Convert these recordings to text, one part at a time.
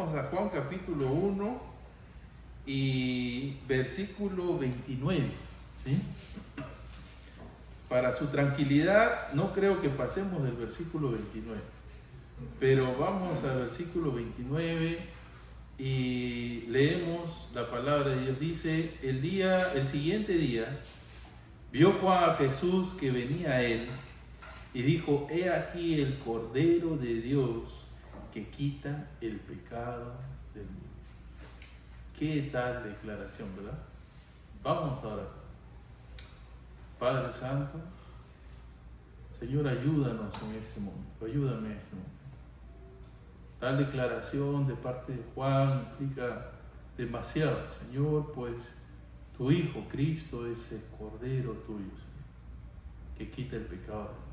vamos a Juan capítulo 1 y versículo 29. ¿Sí? Para su tranquilidad, no creo que pasemos del versículo 29, pero vamos al versículo 29 y leemos la palabra de Dios. Dice: el siguiente día, vio Juan a Jesús que venía a él y dijo: he aquí el Cordero de Dios que quita el pecado del mundo. Qué tal declaración, ¿verdad? Vamos a orar. Padre Santo, Señor, ayúdanos en este momento, ayúdame en este momento. Tal declaración de parte de Juan implica demasiado, Señor, pues tu Hijo Cristo es el Cordero tuyo, Señor, que quita el pecado del mundo.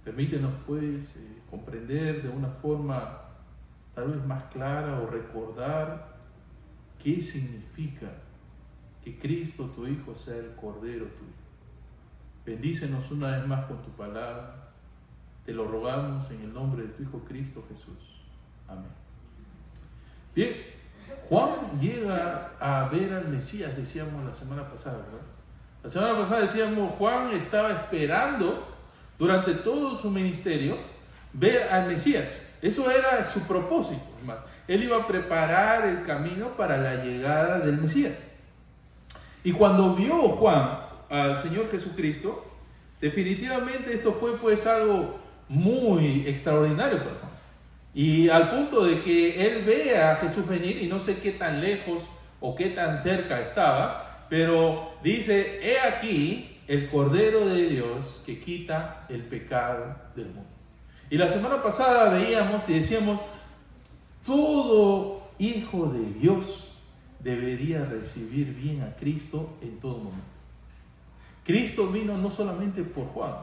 Permítenos, pues, comprender de una forma tal vez más clara o recordar qué significa que Cristo, tu Hijo, sea el Cordero tuyo. Bendícenos una vez más con tu palabra. Te lo rogamos en el nombre de tu Hijo Cristo Jesús. Amén. Bien, Juan llega a ver al Mesías, decíamos la semana pasada, ¿verdad? La semana pasada decíamos, Juan estaba esperando durante todo su ministerio ver al Mesías. Eso era su propósito, más. Él iba a preparar el camino para la llegada del Mesías. Y cuando vio Juan al Señor Jesucristo, definitivamente esto fue pues algo muy extraordinario para Juan. Y al punto de que él ve a Jesús venir, y no sé qué tan lejos o qué tan cerca estaba, pero dice: he aquí el Cordero de Dios que quita el pecado del mundo. Y la semana pasada veíamos y decíamos: todo hijo de Dios debería recibir bien a Cristo en todo momento. Cristo vino no solamente por Juan,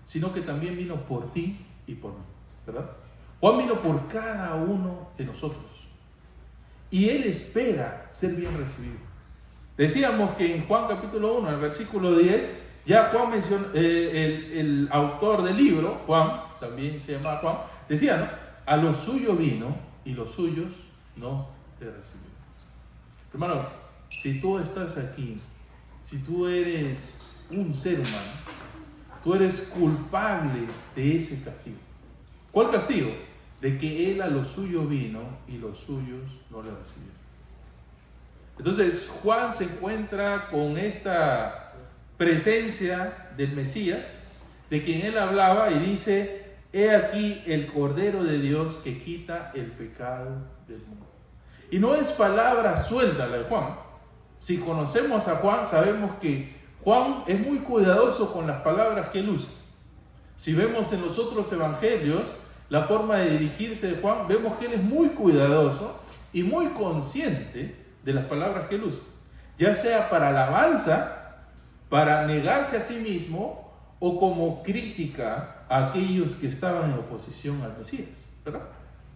sino que también vino por ti y por mí, ¿verdad? Juan vino por cada uno de nosotros y Él espera ser bien recibido. Decíamos que en Juan capítulo 1, en el versículo 10, ya Juan mencionó, el autor del libro, Juan, también se llama Juan, decía, ¿no? A los suyos vino y los suyos no le recibieron. Hermano, si tú estás aquí, si tú eres un ser humano, tú eres culpable de ese castigo. ¿Cuál castigo? De que Él a los suyos vino y los suyos no le recibieron. Entonces Juan se encuentra con esta presencia del Mesías, de quien Él hablaba, y dice: he aquí el Cordero de Dios que quita el pecado del mundo. Y no es palabra suelta la de Juan. Si conocemos a Juan, sabemos que Juan es muy cuidadoso con las palabras que él usa. Si vemos en los otros evangelios la forma de dirigirse de Juan, vemos que él es muy cuidadoso y muy consciente de las palabras que él usa, ya sea para alabanza, para negarse a sí mismo, o como crítica a aquellos que estaban en oposición al Mesías, ¿verdad?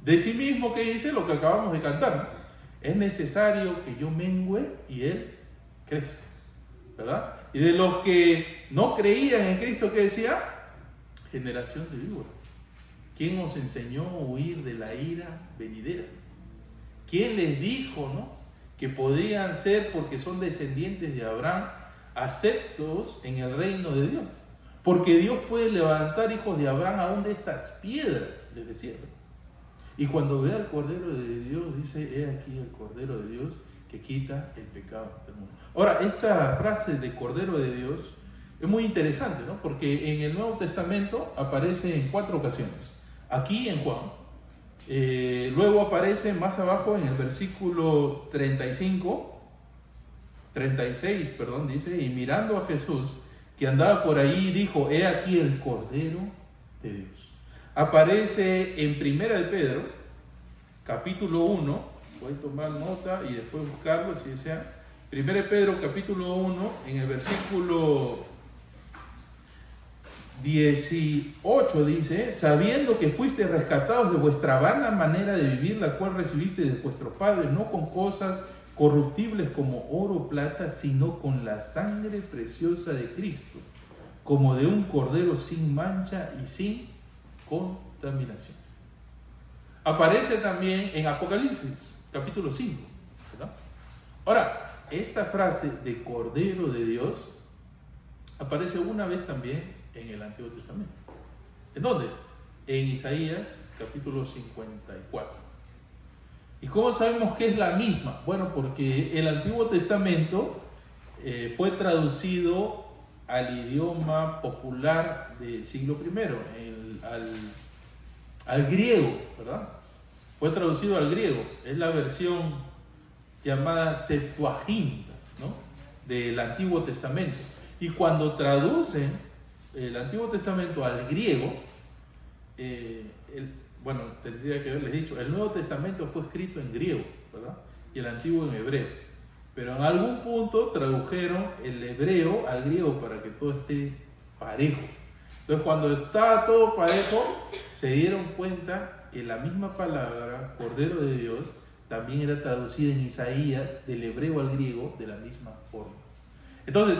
De sí mismo, que dice lo que acabamos de cantar, ¿no? Es necesario que yo mengüe y Él crece, ¿verdad? Y de los que no creían en Cristo, ¿qué decía? Generación de víboras. ¿Quién os enseñó a huir de la ira venidera? ¿Quién les dijo, no, que podían ser, porque son descendientes de Abraham, aceptos en el reino de Dios? Porque Dios puede levantar hijos de Abraham aún de estas piedras, les decía. Y cuando ve al Cordero de Dios, dice: he aquí el Cordero de Dios que quita el pecado del mundo. Ahora, esta frase de Cordero de Dios es muy interesante, ¿no? Porque en el Nuevo Testamento aparece en 4 ocasiones. Aquí en Juan, luego aparece más abajo en el versículo 36, dice: y mirando a Jesús que andaba por ahí, dijo: he aquí el Cordero de Dios. Aparece en 1 de Pedro, capítulo 1, voy a tomar nota y después buscarlo si desea. 1 de Pedro, capítulo 1, en el versículo 18 dice: sabiendo que fuiste rescatados de vuestra vana manera de vivir, la cual recibiste de vuestros padres, no con cosas corruptibles como oro o plata, sino con la sangre preciosa de Cristo, como de un cordero sin mancha y sin contaminación. Aparece también en Apocalipsis, capítulo 5, ¿verdad? Ahora, esta frase de Cordero de Dios aparece una vez también en el Antiguo Testamento. ¿En dónde? En Isaías, capítulo 54. ¿Y cómo sabemos que es la misma? Bueno, porque el Antiguo Testamento fue traducido al idioma popular del siglo I, al griego, ¿verdad? Fue traducido al griego. Es la versión llamada Septuaginta, ¿no?, del Antiguo Testamento. Y cuando traducen el Antiguo Testamento al griego, bueno, tendría que haberles dicho, el Nuevo Testamento fue escrito en griego, ¿verdad? Y el Antiguo en hebreo. Pero en algún punto tradujeron el hebreo al griego para que todo esté parejo. Entonces, cuando estaba todo parejo, se dieron cuenta que la misma palabra, Cordero de Dios, también era traducida en Isaías del hebreo al griego de la misma forma. Entonces,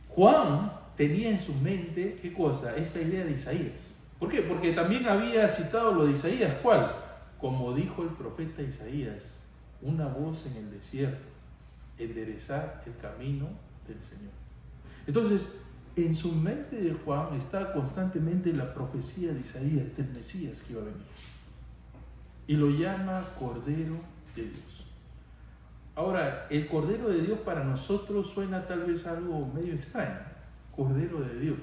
Juan tenía en su mente, ¿qué cosa? Esta idea de Isaías. ¿Por qué? Porque también había citado lo de Isaías. ¿Cuál? Como dijo el profeta Isaías, una voz en el desierto, enderezar el camino del Señor. Entonces, en su mente de Juan está constantemente la profecía de Isaías, del Mesías que iba a venir. Y lo llama Cordero de Dios. Ahora, el Cordero de Dios para nosotros suena tal vez algo medio extraño. Cordero de Dios.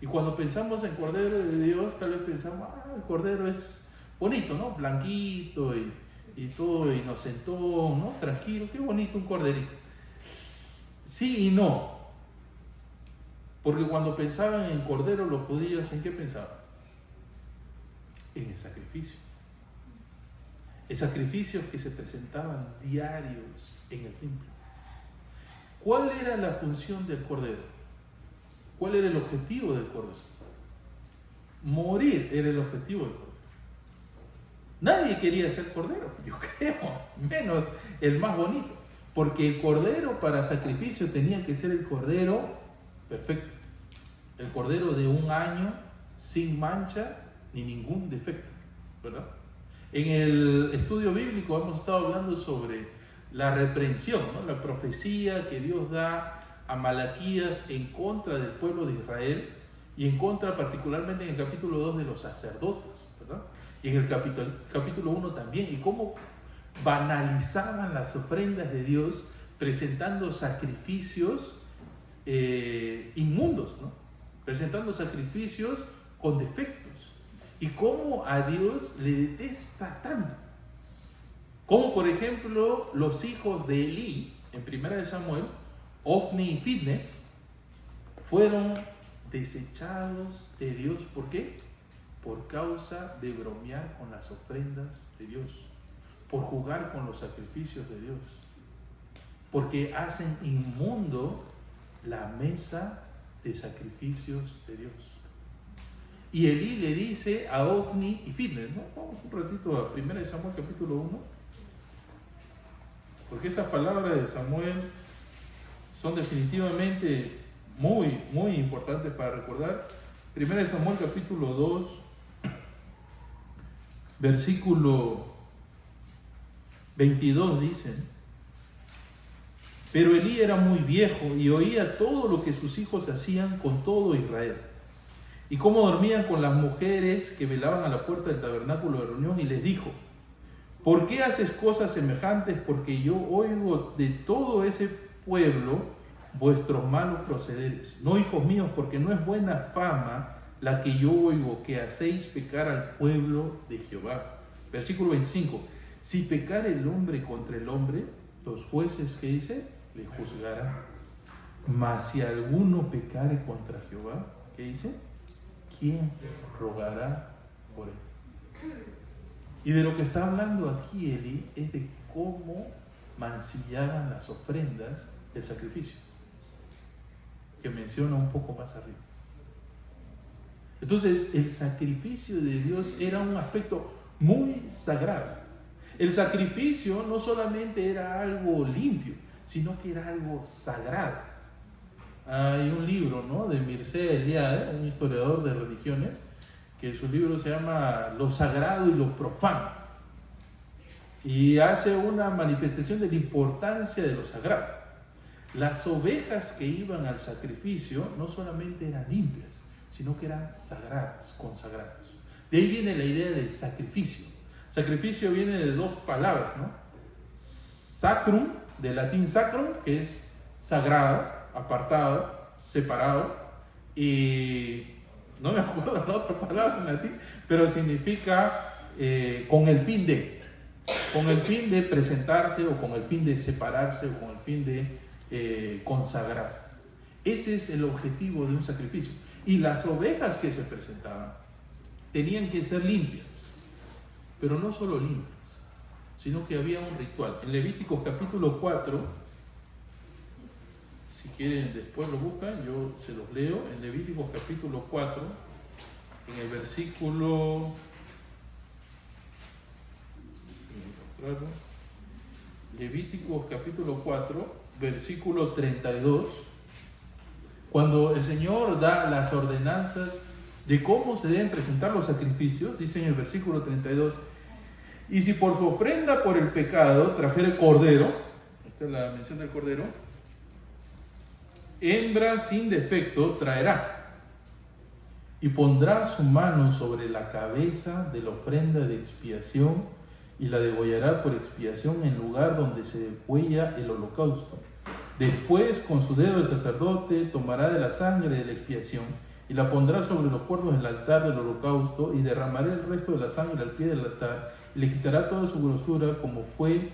Y cuando pensamos en Cordero de Dios, tal vez pensamos, el Cordero es bonito, ¿no? Blanquito y todo inocentón, ¿no? Tranquilo, qué bonito un corderito. Sí y no. Porque cuando pensaban en Cordero los judíos, ¿en qué pensaban? En el sacrificio. En sacrificios que se presentaban diarios en el templo. ¿Cuál era la función del Cordero? ¿Cuál era el objetivo del Cordero? Morir era el objetivo del Cordero. Nadie quería ser Cordero, yo creo, menos el más bonito. Porque el Cordero para sacrificio tenía que ser el Cordero perfecto. El Cordero de 1 año, sin mancha ni ningún defecto, ¿verdad? En el estudio bíblico hemos estado hablando sobre la reprensión, ¿no?, la profecía que Dios da a Malaquías en contra del pueblo de Israel y en contra particularmente en el capítulo 2 de los sacerdotes, ¿verdad? Y en el capítulo 1 también, y cómo banalizaban las ofrendas de Dios presentando sacrificios inmundos, ¿no? Presentando sacrificios con defectos. Y cómo a Dios le detesta tanto. Como por ejemplo los hijos de Elí, en 1 Samuel, Ofni y Fitnes, fueron desechados de Dios. ¿Por qué? Por causa de bromear con las ofrendas de Dios, por jugar con los sacrificios de Dios, porque hacen inmundo la mesa de sacrificios de Dios. Y Elí le dice a Ofni y Fitnes, ¿no? Vamos un ratito a 1 Samuel capítulo 1, porque estas palabras de Samuel son definitivamente muy, muy importantes para recordar. 1 Samuel capítulo 2, versículo 22 dicen: pero Elí era muy viejo y oía todo lo que sus hijos hacían con todo Israel, y cómo dormían con las mujeres que velaban a la puerta del tabernáculo de reunión, y les dijo: ¿por qué haces cosas semejantes? Porque yo oigo de todo ese pueblo vuestros malos procederes. No, hijos míos, porque no es buena fama la que yo oigo, que hacéis pecar al pueblo de Jehová. Versículo 25: si pecar el hombre contra el hombre, los jueces, ¿qué dice?, le juzgarán. Mas si alguno pecare contra Jehová, ¿qué dice?, ¿quién rogará por él? Y de lo que está hablando aquí Elí es de cómo mancillaban las ofrendas del sacrificio, que menciona un poco más arriba. Entonces, el sacrificio de Dios era un aspecto muy sagrado. El sacrificio no solamente era algo limpio, sino que era algo sagrado. Hay un libro, ¿no?, de Mircea Eliade, un historiador de religiones, que su libro se llama Lo Sagrado y lo Profano, y hace una manifestación de la importancia de lo sagrado. Las ovejas que iban al sacrificio no solamente eran limpias, sino que eran sagradas, consagradas. De ahí viene la idea de sacrificio. Sacrificio viene de dos palabras, ¿no? Sacrum, del latín sacrum, que es sagrado, apartado, separado, y no me acuerdo la otra palabra en latín, pero significa con el fin de presentarse, o con el fin de separarse, o con el fin de consagrar. Ese es el objetivo de un sacrificio. Y las ovejas que se presentaban tenían que ser limpias, pero no solo limpias, sino que había un ritual. En Levíticos capítulo 4, si quieren después lo buscan, yo se los leo. En Levíticos capítulo 4, en el versículo... Levíticos capítulo 4, versículo 32, cuando el Señor da las ordenanzas de cómo se deben presentar los sacrificios, dice en el versículo 32, y si por su ofrenda por el pecado trajere cordero, esta es la mención del cordero, hembra sin defecto traerá, y pondrá su mano sobre la cabeza de la ofrenda de expiación, y la degollará por expiación en lugar donde se degüella el holocausto. Después, con su dedo el sacerdote tomará de la sangre de la expiación y la pondrá sobre los cuernos del altar del holocausto, y derramará el resto de la sangre al pie del altar, y le quitará toda su grosura, como fue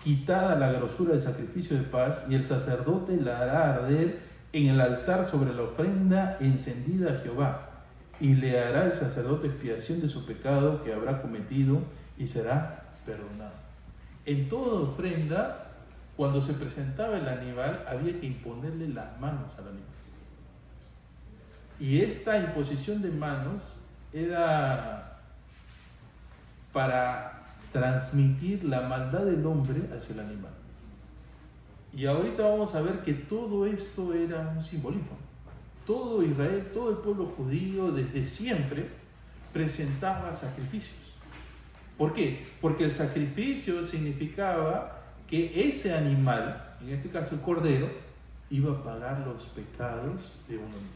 quitada la grosura del sacrificio de paz, y el sacerdote la hará arder en el altar sobre la ofrenda encendida a Jehová, y le hará el sacerdote expiación de su pecado que habrá cometido, y será perdonado. En toda ofrenda, cuando se presentaba el animal, había que imponerle las manos al animal. Y esta imposición de manos era para transmitir la maldad del hombre hacia el animal. Y ahorita vamos a ver que todo esto era un simbolismo. Todo Israel, todo el pueblo judío, desde siempre presentaba sacrificios. ¿Por qué? Porque el sacrificio significaba que ese animal, en este caso el cordero, iba a pagar los pecados de uno mismo.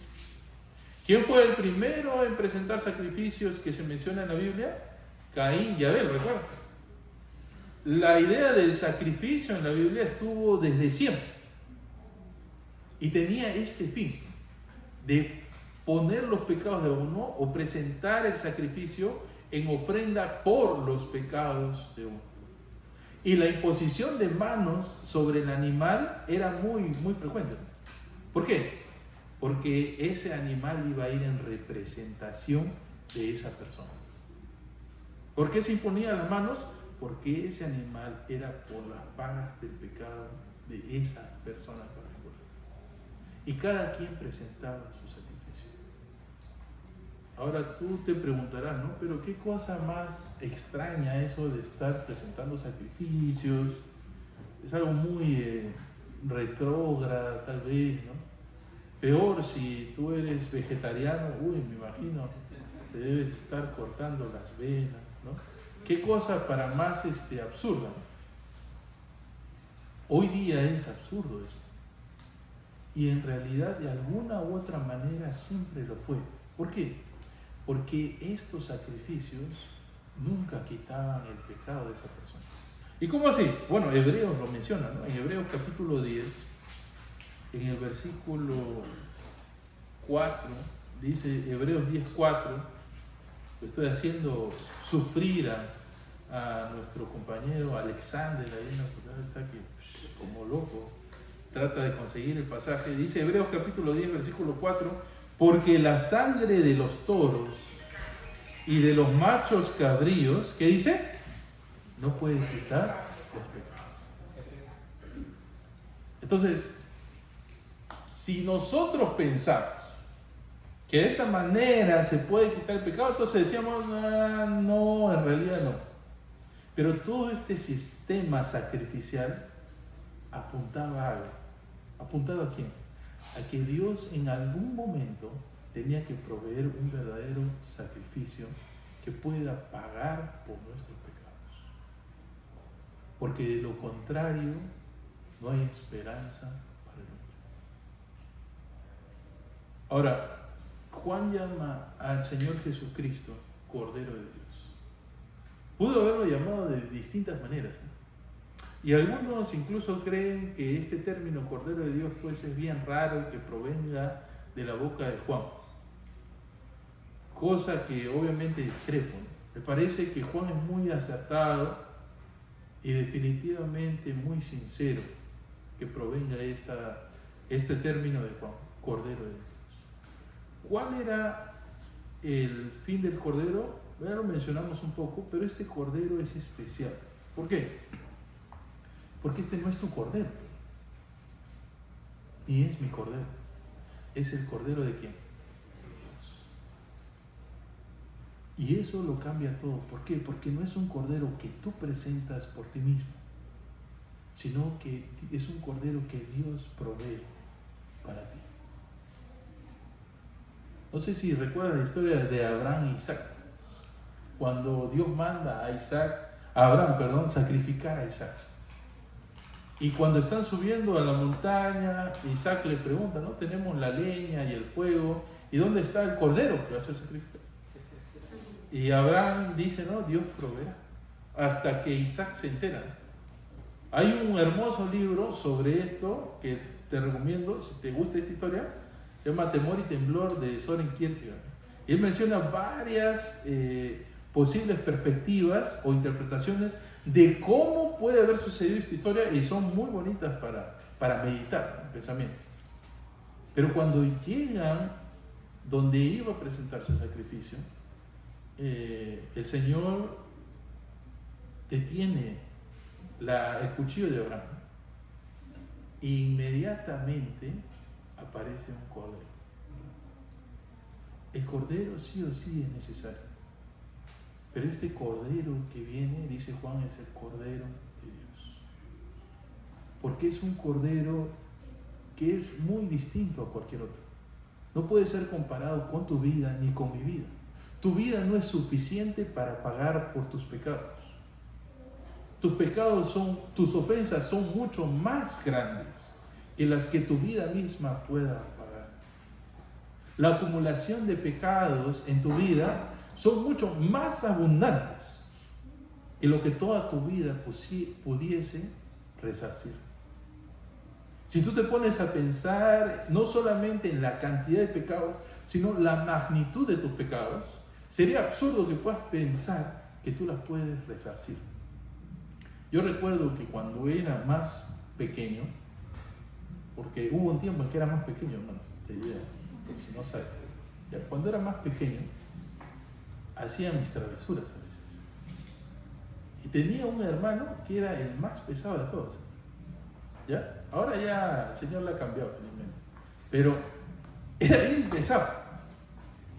¿Quién fue el primero en presentar sacrificios que se menciona en la Biblia? Caín y Abel, ¿recuerdan? La idea del sacrificio en la Biblia estuvo desde siempre y tenía este fin de poner los pecados de uno, o presentar el sacrificio en ofrenda por los pecados de uno. Y la imposición de manos sobre el animal era muy frecuente. ¿Por qué? Porque ese animal iba a ir en representación de esa persona. ¿Por qué se imponían las manos? Porque ese animal era por las pagas del pecado de esa persona particular. Y cada quien presentaba su sacrificio. Ahora tú te preguntarás, ¿no? Pero qué cosa más extraña eso de estar presentando sacrificios. Es algo muy retrógrada, tal vez, ¿no? Peor si tú eres vegetariano, me imagino, te debes estar cortando las venas, ¿no? Qué cosa para más absurda. Hoy día es absurdo eso. Y en realidad, de alguna u otra manera, siempre lo fue. ¿Por qué? Porque estos sacrificios nunca quitaban el pecado de esa persona. ¿Y cómo así? Bueno, Hebreos lo menciona, ¿no? En Hebreos capítulo 10, en el versículo 4, dice Hebreos 10:4, estoy haciendo sufrir a nuestro compañero Alexander, ahí en la portada está que como loco trata de conseguir el pasaje. Dice Hebreos capítulo 10, versículo 4, porque la sangre de los toros y de los machos cabríos, ¿qué dice? No puede quitar los pecados. Entonces, si nosotros pensamos que de esta manera se puede quitar el pecado, entonces decíamos, no, en realidad no. Pero todo este sistema sacrificial apuntaba a algo. ¿Apuntaba a quién? A que Dios en algún momento tenía que proveer un verdadero sacrificio que pueda pagar por nuestros pecados. Porque de lo contrario, no hay esperanza para el hombre. Ahora, Juan llama al Señor Jesucristo Cordero de Dios. Pudo haberlo llamado de distintas maneras, ¿eh? Y algunos incluso creen que este término Cordero de Dios pues es bien raro que provenga de la boca de Juan. Cosa que obviamente discrepo. Me parece que Juan es muy acertado y definitivamente muy sincero que provenga este término de Juan, Cordero de Dios. ¿Cuál era el fin del Cordero? Ya lo mencionamos un poco, pero este Cordero es especial. ¿Por qué? Porque este no es tu Cordero, ni es mi Cordero. Es el Cordero de ¿quién? Y eso lo cambia todo. ¿Por qué? Porque no es un Cordero que tú presentas por ti mismo, sino que es un Cordero que Dios provee para ti. No sé si recuerdas la historia de Abraham e Isaac. Cuando Dios manda a Abraham, sacrificar a Isaac. Y cuando están subiendo a la montaña, Isaac le pregunta, ¿no? Tenemos la leña y el fuego, ¿y dónde está el cordero que va a ser sacrificado? Y Abraham dice, no, Dios proveerá. Hasta que Isaac se entera. Hay un hermoso libro sobre esto que te recomiendo, si te gusta esta historia, se llama Temor y Temblor de Soren Kierkegaard. Y él menciona varias posibles perspectivas o interpretaciones de cómo puede haber sucedido esta historia y son muy bonitas para meditar el pensamiento. Pero cuando llegan donde iba a presentarse el sacrificio, el Señor detiene el cuchillo de Abraham e inmediatamente aparece un cordero. El cordero sí o sí es necesario. Pero este cordero que viene, dice Juan, es el Cordero de Dios. Porque es un cordero que es muy distinto a cualquier otro. No puede ser comparado con tu vida ni con mi vida. Tu vida no es suficiente para pagar por tus pecados. Tus ofensas son mucho más grandes que las que tu vida misma pueda pagar. La acumulación de pecados en tu vida son mucho más abundantes que lo que toda tu vida pudiese resarcir. Si tú te pones a pensar no solamente en la cantidad de pecados, sino la magnitud de tus pecados, sería absurdo que puedas pensar que tú las puedes resarcir. Yo recuerdo que cuando era más pequeño, porque hubo un tiempo en que era más pequeño, hermano, te diré, porque si no sabes, cuando era más pequeño, hacía mis travesuras a veces. Y tenía un hermano que era el más pesado de todos. ¿Ya? Ahora ya el Señor lo ha cambiado, felizmente. Pero era bien pesado.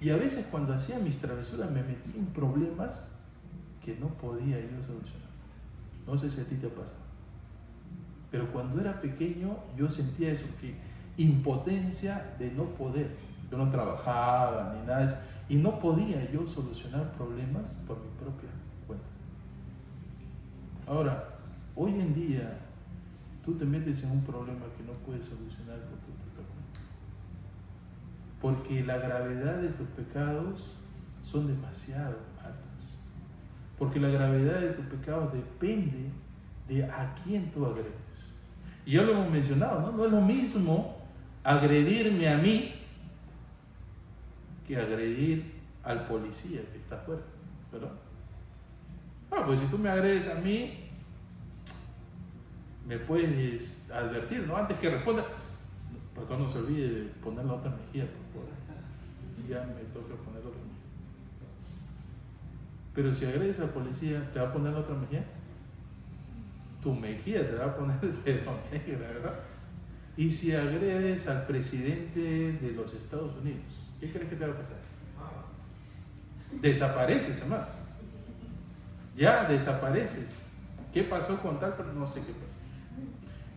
Y a veces cuando hacía mis travesuras me metía en problemas que no podía yo solucionar. No sé si a ti te pasa. Pero cuando era pequeño yo sentía eso, que impotencia de no poder. Yo no trabajaba ni nada de eso. Y no podía yo solucionar problemas por mi propia cuenta. Ahora, hoy en día, tú te metes en un problema que no puedes solucionar por tu propia cuenta. Porque la gravedad de tus pecados son demasiado altas. Porque la gravedad de tus pecados depende de a quién tú agredes. Y ya lo hemos mencionado, ¿no? No es lo mismo agredirme a mí que agredir al policía que está afuera, ¿verdad? Bueno, pues si tú me agredes a mí, me puedes advertir, ¿no? Antes que responda, pero no se olvide de poner la otra mejilla, por favor. Y ya me toca poner la otra mejilla. Pero si agredes al policía, ¿te va a poner la otra mejilla? Tu mejilla te va a poner el dedo negra, ¿verdad? Y si agredes al presidente de los Estados Unidos, ¿qué crees que te va a pasar? Desapareces, hermano. Ya desapareces. ¿Qué pasó con tal? Pero no sé qué pasó.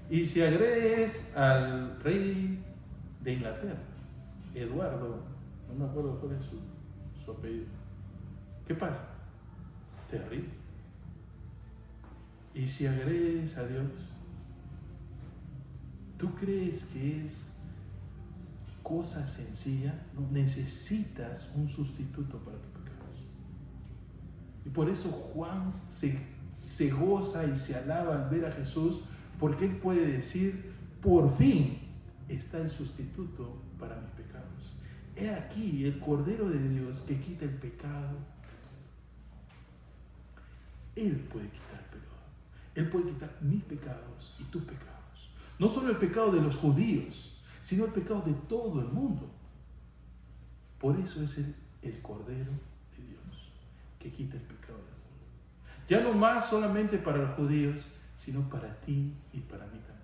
Y si agredes al rey de Inglaterra, Eduardo No me acuerdo cuál es su apellido. ¿Qué pasa? Terrible. Y si agredes a Dios, ¿tú crees que es cosa sencilla? No, necesitas un sustituto para tus pecados. Y por eso Juan se goza y se alaba al ver a Jesús, porque él puede decir, por fin está el sustituto para mis pecados. He aquí el Cordero de Dios que quita el pecado. Él puede quitar el pecado. Él puede quitar mis pecados y tus pecados. No solo el pecado de los judíos, sino el pecado de todo el mundo. Por eso es el Cordero de Dios que quita el pecado del mundo. Ya no más solamente para los judíos, sino para ti y para mí también.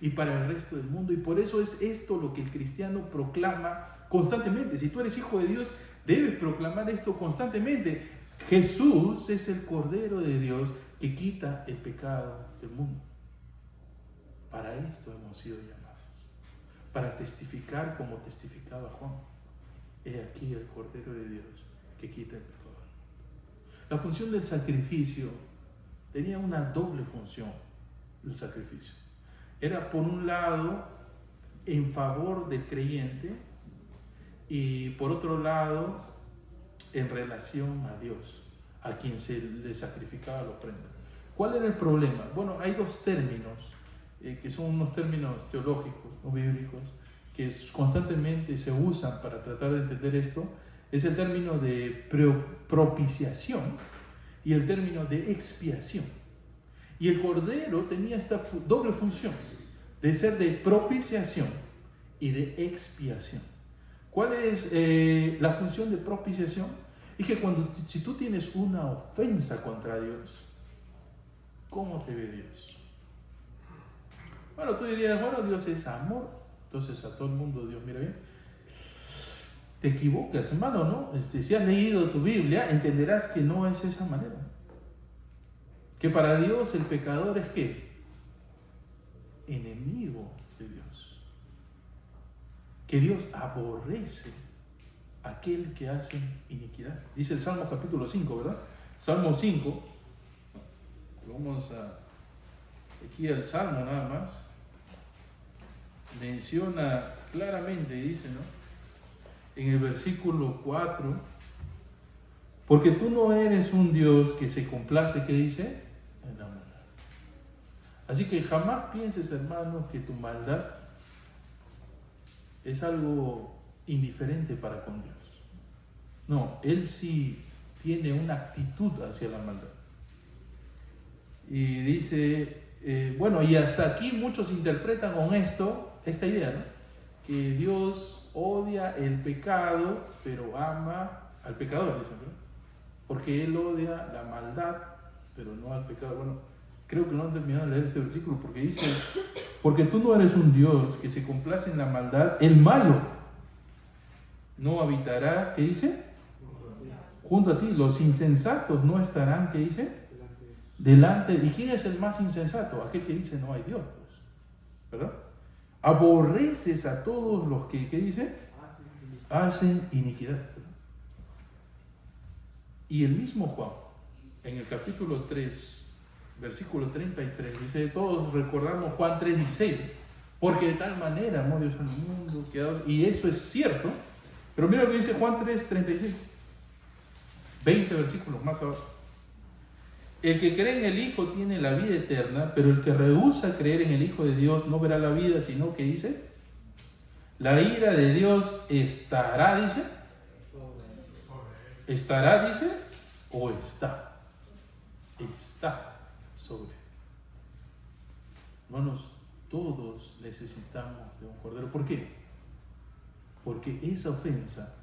Y para el resto del mundo. Y por eso es esto lo que el cristiano proclama constantemente. Si tú eres hijo de Dios, debes proclamar esto constantemente. Jesús es el Cordero de Dios que quita el pecado del mundo. Para esto hemos sido llamados. Para testificar como testificaba Juan. He aquí el Cordero de Dios que quita el pecado del mundo. La función del sacrificio tenía una doble función. El sacrificio era, por un lado, en favor del creyente, y por otro lado, en relación a Dios, a quien se le sacrificaba la ofrenda. ¿Cuál era el problema? Bueno, hay dos términos que son unos términos teológicos o bíblicos que constantemente se usan para tratar de entender esto. Es el término de propiciación y el término de expiación. Y el Cordero tenía esta doble función de ser de propiciación y de expiación. ¿Cuál es la función de propiciación? Es que si tú tienes una ofensa contra Dios, ¿cómo te ve Dios? Bueno, tú dirías, bueno, Dios es amor, entonces a todo el mundo Dios mira bien. Te equivocas, hermano, ¿no? Si has leído tu Biblia, entenderás que no es esa manera. Que para Dios el pecador es ¿qué? Enemigo de Dios. Que Dios aborrece a aquel que hace iniquidad. Dice el Salmo capítulo 5, ¿verdad? Salmo 5. Vamos aquí al Salmo nada más. Menciona claramente, dice, ¿no? En el versículo 4, porque tú no eres un Dios que se complace, ¿qué dice? En la maldad. Así que jamás pienses, hermano, que tu maldad es algo indiferente para con Dios. No, Él sí tiene una actitud hacia la maldad. Y dice, bueno, y hasta aquí muchos interpretan con esta idea, ¿no? Que Dios odia el pecado, pero ama al pecador, dicen, ¿no? Porque Él odia la maldad, pero no al pecado. Bueno, creo que no han terminado de leer este versículo, porque dice, porque tú no eres un Dios que se complace en la maldad, el malo no habitará, ¿qué dice? Junto a ti. Los insensatos no estarán, ¿qué dice? Delante. ¿Y quién es el más insensato? Aquel que dice no hay Dios, pues, ¿verdad? Aborreces a todos los que, ¿qué dice? Hacen iniquidad. Y el mismo Juan, en el capítulo 3, versículo 33, dice, todos recordamos Juan 3:16, porque de tal manera amó Dios al mundo, y eso es cierto, pero mira lo que dice Juan 3:36, 20 versículos más abajo. El que cree en el Hijo tiene la vida eterna, pero el que rehúsa creer en el Hijo de Dios no verá la vida, sino que dice, la ira de Dios estará, dice, estará, dice, o está sobre él. Hermanos, todos necesitamos de un Cordero. ¿Por qué? Porque esa ofensa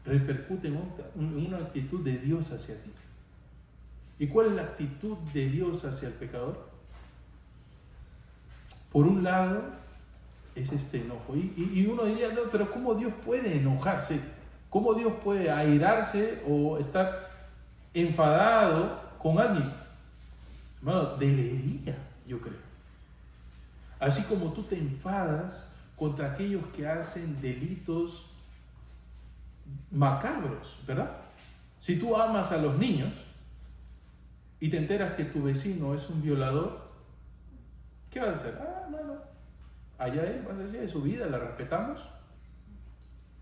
repercute en una actitud de Dios hacia ti. ¿Y cuál es la actitud de Dios hacia el pecador? Por un lado, es este enojo. Y uno diría, no, pero ¿cómo Dios puede enojarse? ¿Cómo Dios puede airarse o estar enfadado con alguien? Hermano, debería, yo creo. Así como tú te enfadas contra aquellos que hacen delitos macabros, ¿verdad? Si tú amas a los niños y te enteras que tu vecino es un violador, ¿qué vas a hacer? Bueno, allá él, vas a decir, de su vida, la respetamos.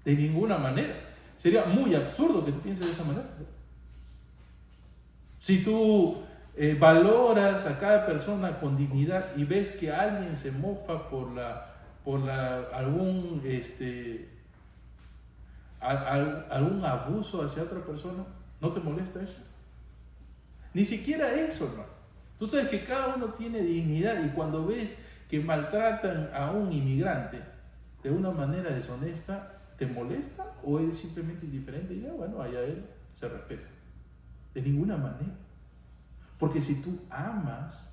De ninguna manera. Sería muy absurdo que tú pienses de esa manera. Si tú valoras a cada persona con dignidad y ves que alguien se mofa por algún abuso hacia otra persona, ¿no te molesta eso? Ni siquiera eso, hermano. Tú sabes que cada uno tiene dignidad y cuando ves que maltratan a un inmigrante de una manera deshonesta, ¿te molesta o eres simplemente indiferente? Y ya, bueno, allá él se respeta. De ninguna manera. Porque si tú amas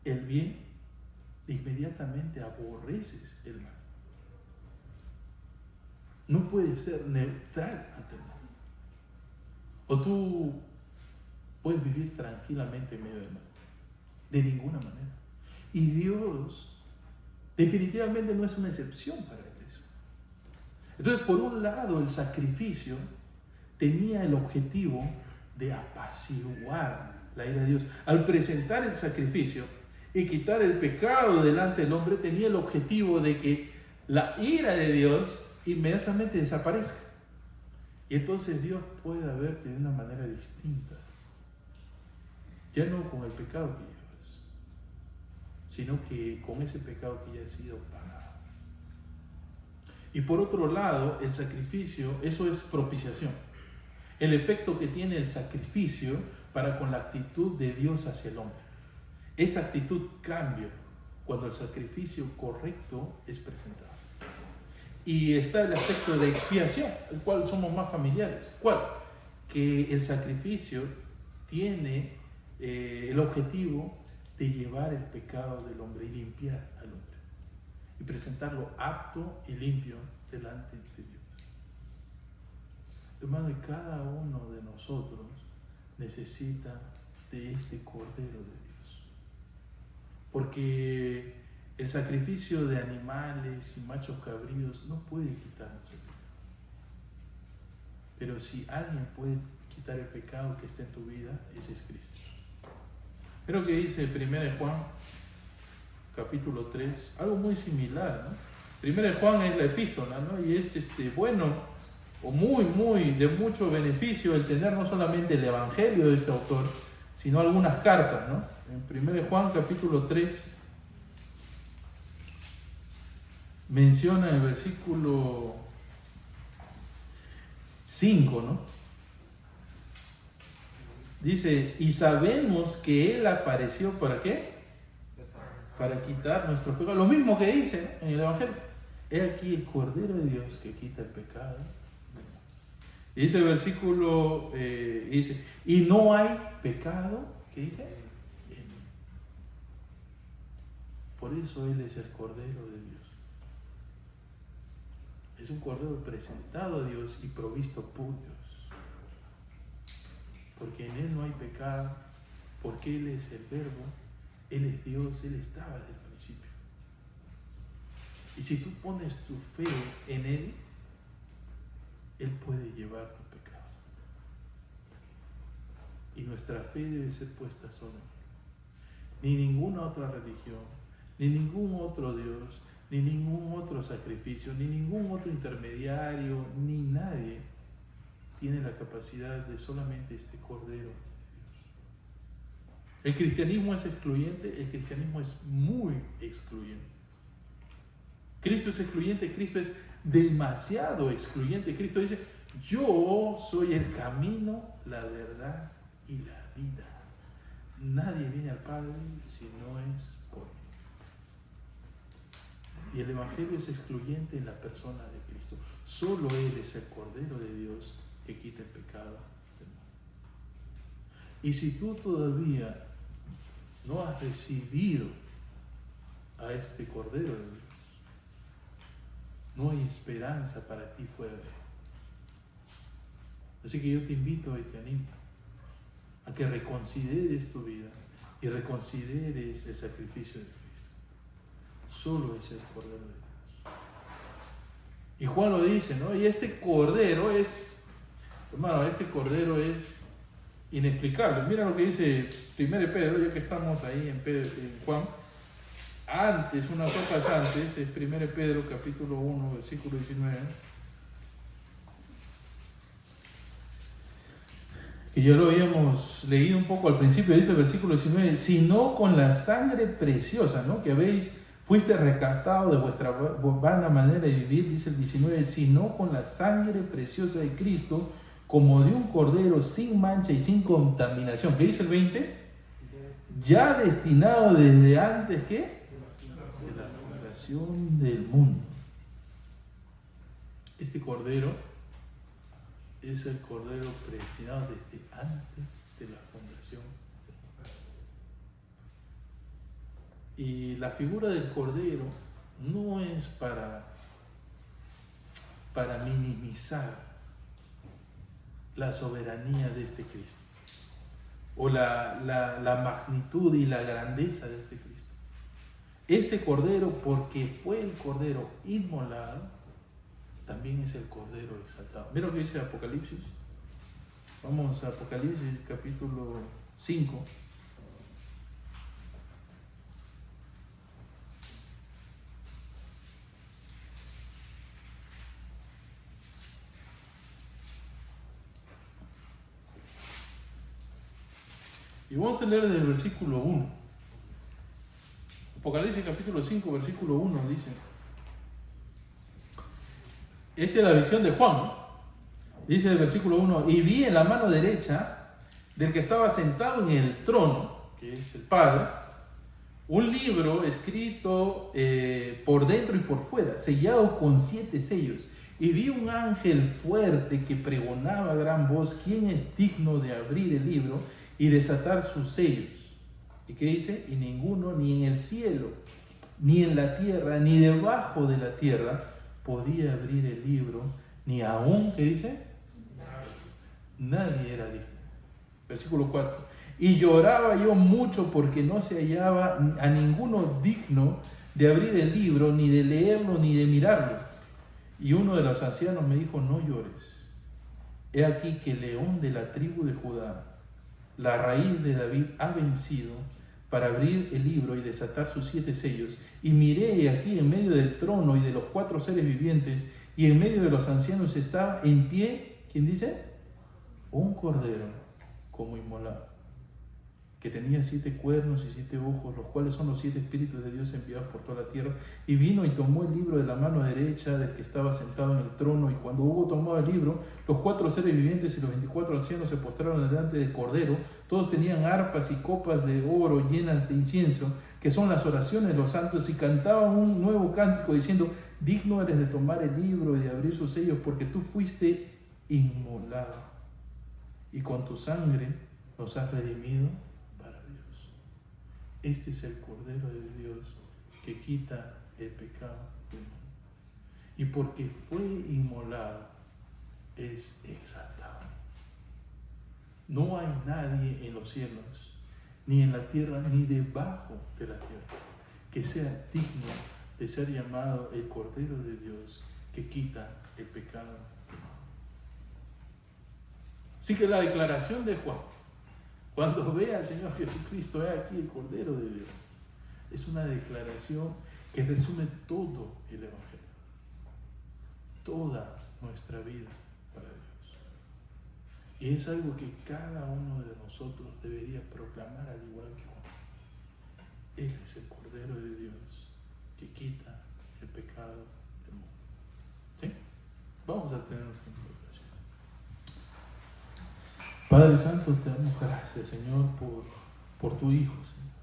el bien, inmediatamente aborreces el mal. No puedes ser neutral ante el mal. O tú puedes vivir tranquilamente en medio del mal. De ninguna manera. Y Dios definitivamente no es una excepción para eso. Entonces, por un lado, el sacrificio tenía el objetivo de apaciguar la ira de Dios. Al presentar el sacrificio y quitar el pecado delante del hombre, tenía el objetivo de que la ira de Dios inmediatamente desaparezca. Y entonces Dios pueda verte de una manera distinta. Ya no con el pecado que llevas, sino que con ese pecado que ya ha sido pagado. Y por otro lado, el sacrificio, eso es propiciación. El efecto que tiene el sacrificio para con la actitud de Dios hacia el hombre. Esa actitud cambia cuando el sacrificio correcto es presentado. Y está el aspecto de expiación, el cual somos más familiares. ¿Cuál? Que el sacrificio tiene el objetivo de llevar el pecado del hombre y limpiar al hombre. Y presentarlo apto y limpio delante de Dios. Hermano, y cada uno de nosotros necesita de este Cordero de Dios. Porque el sacrificio de animales y machos cabríos no puede quitarnos el pecado. Pero si alguien puede quitar el pecado que está en tu vida, ese es Cristo. Pero que dice 1 Juan, capítulo 3, algo muy similar, ¿no? 1 Juan es la epístola, ¿no? Y es bueno, o muy de mucho beneficio el tener no solamente el evangelio de este autor, sino algunas cartas, ¿no? En 1 Juan, capítulo 3, menciona en el versículo 5, ¿no? Dice, y sabemos que Él apareció, ¿para qué? Para quitar nuestros pecados. Lo mismo que dice, ¿no?, en el Evangelio. He aquí el Cordero de Dios que quita el pecado. Y dice el versículo, dice, y no hay pecado, ¿qué dice? En él. Por eso Él es el Cordero de Dios. Es un Cordero presentado a Dios y provisto por Dios. Porque en Él no hay pecado, porque Él es el Verbo, Él es Dios, Él estaba desde el principio. Y si tú pones tu fe en Él, Él puede llevar tu pecado. Y nuestra fe debe ser puesta solo en Él. Ni ninguna otra religión, ni ningún otro Dios, ni ningún otro sacrificio, ni ningún otro intermediario, ni nadie tiene la capacidad de solamente este Cordero de Dios. El cristianismo es excluyente, el cristianismo es muy excluyente. Cristo es excluyente, Cristo es demasiado excluyente. Cristo dice, yo soy el camino, la verdad y la vida. Nadie viene al Padre si no es por mí. Y el Evangelio es excluyente en la persona de Cristo. Solo Él es el Cordero de Dios que quita el pecado del mundo. Y si tú todavía no has recibido a este Cordero de Dios, no hay esperanza para ti fuera de Él. Así que yo te invito y te animo a que reconsideres tu vida y reconsideres el sacrificio de Cristo. Solo es el Cordero de Dios. Y Juan lo dice, ¿no? Y este Cordero es Hermano, este cordero es inexplicable. Mira lo que dice 1 Pedro, ya que estamos ahí en Juan. Antes, unas hojas antes, es 1 Pedro capítulo 1, versículo 19. Que ya lo habíamos leído un poco al principio, dice el versículo 19, sino con la sangre preciosa, ¿no? Que fuiste rescatado de vuestra vana manera de vivir, dice el 19, sino con la sangre preciosa de Cristo, como de un cordero sin mancha y sin contaminación. ¿Qué dice el 20? Ya destinado desde antes, ¿qué? De la fundación del mundo. Este cordero es el cordero predestinado desde antes de la fundación. Y la figura del cordero no es para minimizar la soberanía de este Cristo o la magnitud y la grandeza de este Cristo. Este cordero, porque fue el cordero inmolado, también es el cordero exaltado. Mira lo que dice Apocalipsis. Vamos a Apocalipsis capítulo 5. Y vamos a leer desde el versículo 1. Apocalipsis capítulo 5, versículo 1 dice. Esta es la visión de Juan, ¿no? Dice el versículo 1, y vi en la mano derecha del que estaba sentado en el trono, que es el Padre, un libro escrito por dentro y por fuera, sellado con 7 sellos. Y vi un ángel fuerte que pregonaba a gran voz, ¿quién es digno de abrir el libro y desatar sus sellos? ¿Y qué dice? Y ninguno, ni en el cielo, ni en la tierra, ni debajo de la tierra, podía abrir el libro, ni aún, ¿qué dice? Nadie era digno. Versículo 4. Y lloraba yo mucho porque no se hallaba a ninguno digno de abrir el libro, ni de leerlo, ni de mirarlo. Y uno de los ancianos me dijo, no llores. He aquí que el león de la tribu de Judá, la raíz de David, ha vencido para abrir el libro y desatar sus 7 sellos. Y miré aquí en medio del trono y de los 4 seres vivientes, y en medio de los ancianos estaba en pie, ¿quién dice? Un cordero como inmolado, que tenía 7 cuernos y 7 ojos, los cuales son los 7 espíritus de Dios enviados por toda la tierra. Y vino y tomó el libro de la mano derecha del que estaba sentado en el trono. Y cuando hubo tomado el libro, los 4 seres vivientes y los 24 ancianos se postraron delante del cordero. Todos tenían arpas y copas de oro llenas de incienso, que son las oraciones de los santos, y cantaban un nuevo cántico diciendo, digno eres de tomar el libro y de abrir sus sellos, porque tú fuiste inmolado, y con tu sangre nos has redimido para Dios. Este es el Cordero de Dios que quita el pecado del mundo. Y porque fue inmolado, es exaltado. No hay nadie en los cielos, ni en la tierra, ni debajo de la tierra, que sea digno de ser llamado el Cordero de Dios que quita el pecado del mundo. Así que la declaración de Juan, cuando ve al Señor Jesucristo, ve aquí el Cordero de Dios, es una declaración que resume todo el Evangelio, toda nuestra vida para Dios. Y es algo que cada uno de nosotros debería proclamar al igual que Juan. Él es el Cordero de Dios que quita el pecado del mundo. ¿Sí? Vamos a tener un tiempo de oración. Padre Santo, te damos gracias, Señor, por tu Hijo, Señor.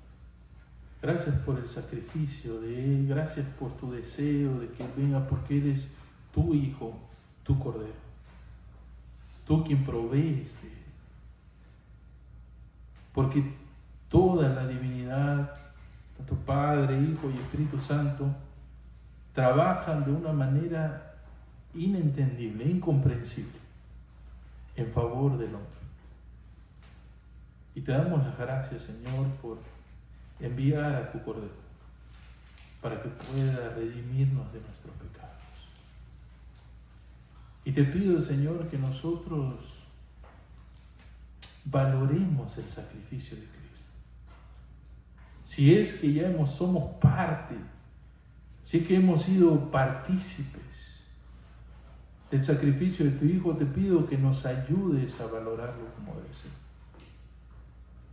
Gracias por el sacrificio de Él, gracias por tu deseo de que Él venga, porque Él es tu Hijo, tu Cordero. Tú quien provees de Él. Porque toda la divinidad, tanto Padre, Hijo y Espíritu Santo, trabajan de una manera inentendible, incomprensible, en favor del hombre. Y te damos las gracias, Señor, por enviar a tu Cordero para que pueda redimirnos de nuestros pecados. Y te pido, Señor, que nosotros valoremos el sacrificio de Cristo. Si es que ya somos parte, si es que hemos sido partícipes del sacrificio de tu Hijo, te pido que nos ayudes a valorarlo como debe ser.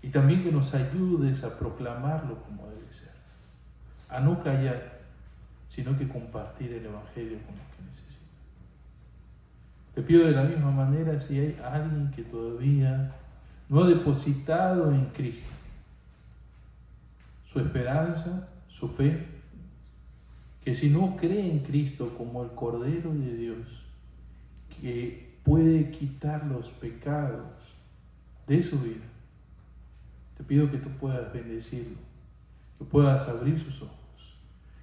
Y también que nos ayudes a proclamarlo como debe ser. A no callar, sino que compartir el Evangelio con los que necesitan. Te pido de la misma manera, si hay alguien que todavía no ha depositado en Cristo su esperanza, su fe, que si no cree en Cristo como el Cordero de Dios, que puede quitar los pecados de su vida, te pido que tú puedas bendecirlo, que puedas abrir sus ojos,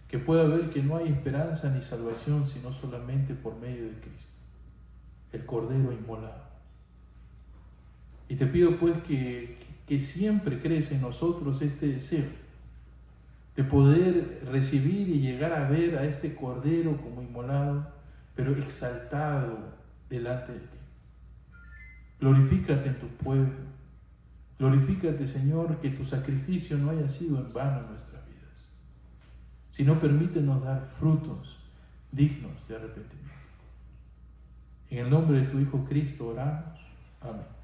que pueda ver que no hay esperanza ni salvación sino solamente por medio de Cristo, el Cordero inmolado. Y te pido pues que siempre crece en nosotros este deseo de poder recibir y llegar a ver a este Cordero como inmolado, pero exaltado delante de ti. Glorifícate en tu pueblo. Glorifícate, Señor, que tu sacrificio no haya sido en vano en nuestras vidas, sino permítenos dar frutos dignos de arrepentimiento. En el nombre de tu Hijo Cristo oramos. Amén.